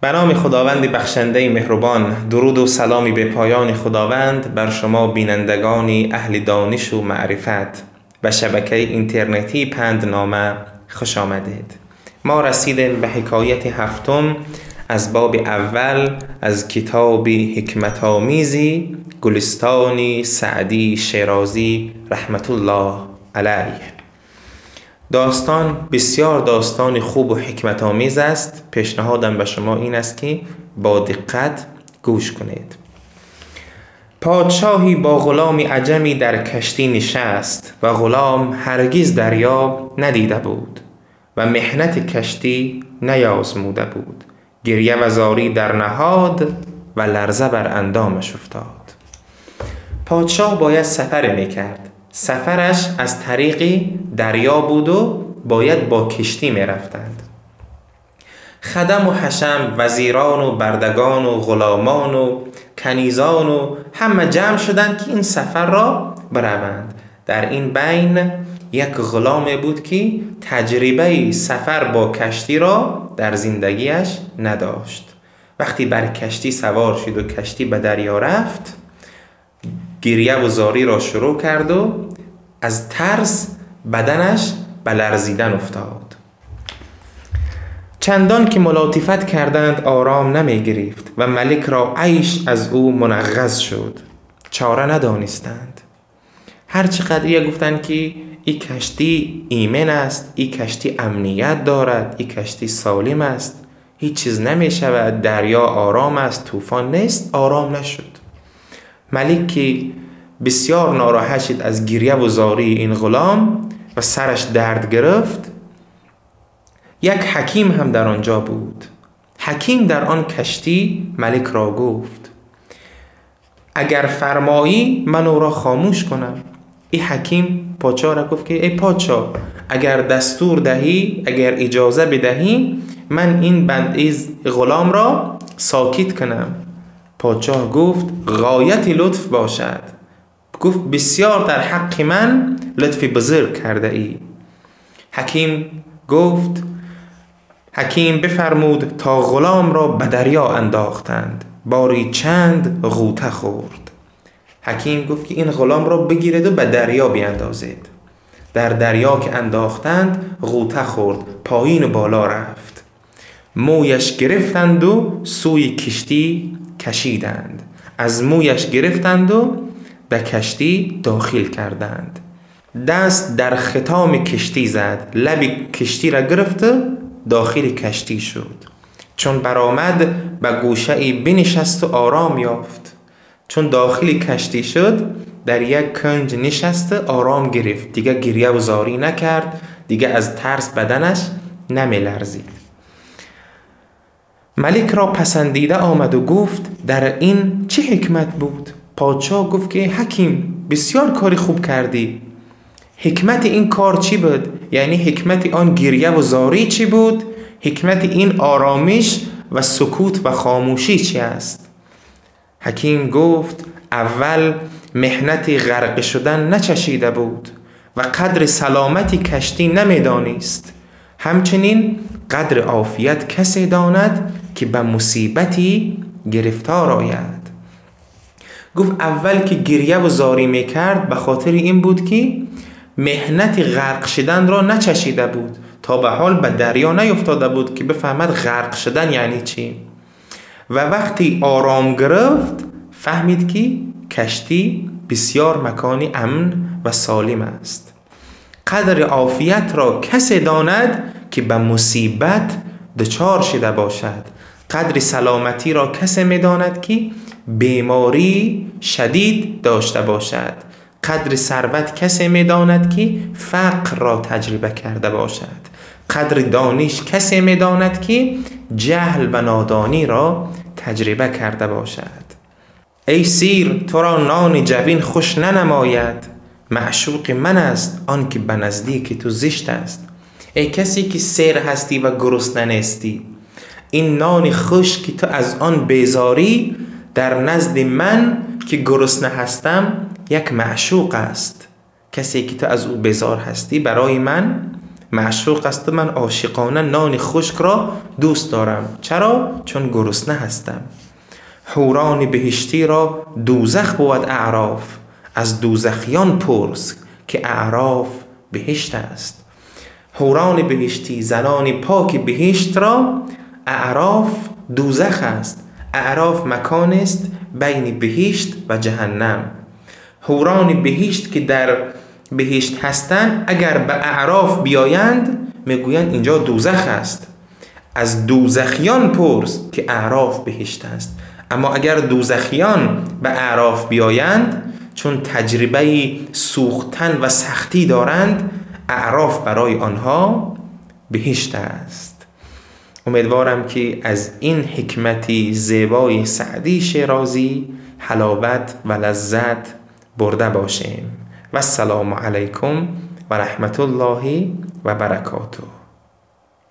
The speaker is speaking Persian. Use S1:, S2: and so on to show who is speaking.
S1: به نام خداوند بخشنده مهربان، درود و سلامی به پایان خداوند بر شما بینندگان اهل دانش و معرفت و شبکه اینترنتی پندنامه خوش آمدید. ما رسیدیم به حکایت هفتم از باب اول از کتاب حکمت آمیزی گلستان سعدی شیرازی رحمت الله علیه. داستان بسیار داستان خوب و حکمت آمیز است. پیشنهادم به شما این است که با دقت گوش کنید. پادشاهی با غلامی عجمی در کشتی نشست و غلام هرگز دریا ندیده بود و محنت کشتی نیازموده بود. گریه و زاری در نهاد و لرزه بر اندامش افتاد. پادشاه باید سفر میکرد. سفرش از طریق دریا بود و باید با کشتی می رفتند. خدم و حشم، وزیران و بردگان و غلامان و کنیزان و همه جمع شدند که این سفر را بروند. در این بین یک غلام بود که تجربه سفر با کشتی را در زندگیش نداشت. وقتی بر کشتی سوار شد و کشتی به دریا رفت، گریه و زاری را شروع کرد و از ترس بدنش به لرزیدن افتاد. چندان که ملاطفت کردند آرام نمی گرفت و ملک را عیش از او منغص شد. چاره ندانستند. هر چقدر گفتند که این کشتی ایمن است، این کشتی امنیت دارد، این کشتی سالم است، هیچ چیز نمی شود، دریا آرام است، طوفان نیست، آرام نشد. ملک که بسیار ناراحت شد از گریه و زاری این غلام و سرش درد گرفت، یک حکیم هم در آنجا بود. حکیم در آن کشتی ملک را گفت اگر فرمایی من او را خاموش کنم. این حکیم پادشاه را گفت که ای پادشاه، اگر دستور دهی، اگر اجازه بدهی، من این غلام را ساکت کنم. پادشاه گفت غایت لطف باشد. گفت بسیار در حق من لطف بزرگ کرده ای. حکیم بفرمود تا غلام را به دریا انداختند. باری چند غوطه خورد. حکیم گفت که این غلام را بگیرید و به دریا بیاندازید. در دریا که انداختند غوطه خورد، پایین و بالا رفت. مویش گرفتند و سوی کشتی کشیدند. از مویش گرفتند و به کشتی داخل کردند. دست در ختام کشتی زد، لب کشتی را گرفت، داخل کشتی شد. چون برآمد به گوشه بنشست و آرام یافت. چون داخل کشتی شد در یک کنج نشست، آرام گرفت. دیگه گریه و زاری نکرد، دیگه از ترس بدنش نمی لرزید. ملک را پسندیده آمد و گفت در این چه حکمت بود؟ پادشاه گفت که حکیم بسیار کاری خوب کردی. حکمت این کار چی بود؟ یعنی حکمت آن گریه و زاری چی بود؟ حکمت این آرامش و سکوت و خاموشی چی است؟ حکیم گفت اول محنت غرق شدن نچشیده بود و قدر سلامتی کشتی نمیدانست. همچنین قدر عافیت کسی داند که به مصیبتی گرفتار آید. گفت اول که گریه و زاری میکرد به خاطر این بود که محنت غرق شدن را نچشیده بود، تا به حال به دریا نیفتاده بود که بفهمد غرق شدن یعنی چی. و وقتی آرام گرفت فهمید که کشتی بسیار مکانی امن و سالم است. قدر عافیت را کسی داند که به مصیبت دچار شده باشد. قدر سلامتی را کسی می‌داند که بیماری شدید داشته باشد. قدر ثروت کسی می‌داند که فقر را تجربه کرده باشد. قدر دانش کسی می‌داند که جهل و نادانی را تجربه کرده باشد. ای سیر، تو را نان جوین خوش ننماید. معشوق من است آن که به نزدیک تو زشت است. ای کسی که سیر هستی و گرسنه نیستی، این نان خوش که تو از آن بیزاری در نزد من که گرسنه هستم یک معشوق است. کسی که تو از او بیزار هستی برای من معشوق است و من عاشقانه نان خشک را دوست دارم. چرا؟ چون گرسنه هستم. حوران بهشتی را دوزخ بود اعراف، از دوزخیان پرس که اعراف بهشت است. حوران بهشتی، زنان پاک بهشت را اعراف دوزخ است. اعراف مکان است بین بهشت و جهنم. حوران بهشت که در بهشت هستند اگر به اعراف بیایند میگویند اینجا دوزخ است. از دوزخیان پرس که اعراف بهشت است. اما اگر دوزخیان به اعراف بیایند چون تجربه سوختن و سختی دارند، اعراف برای آنها بهشت است. امیدوارم که از این حکمتی زیبای سعدی شیرازی حلاوت و لذت برده باشیم. و السلام علیکم و رحمت الله و برکاته.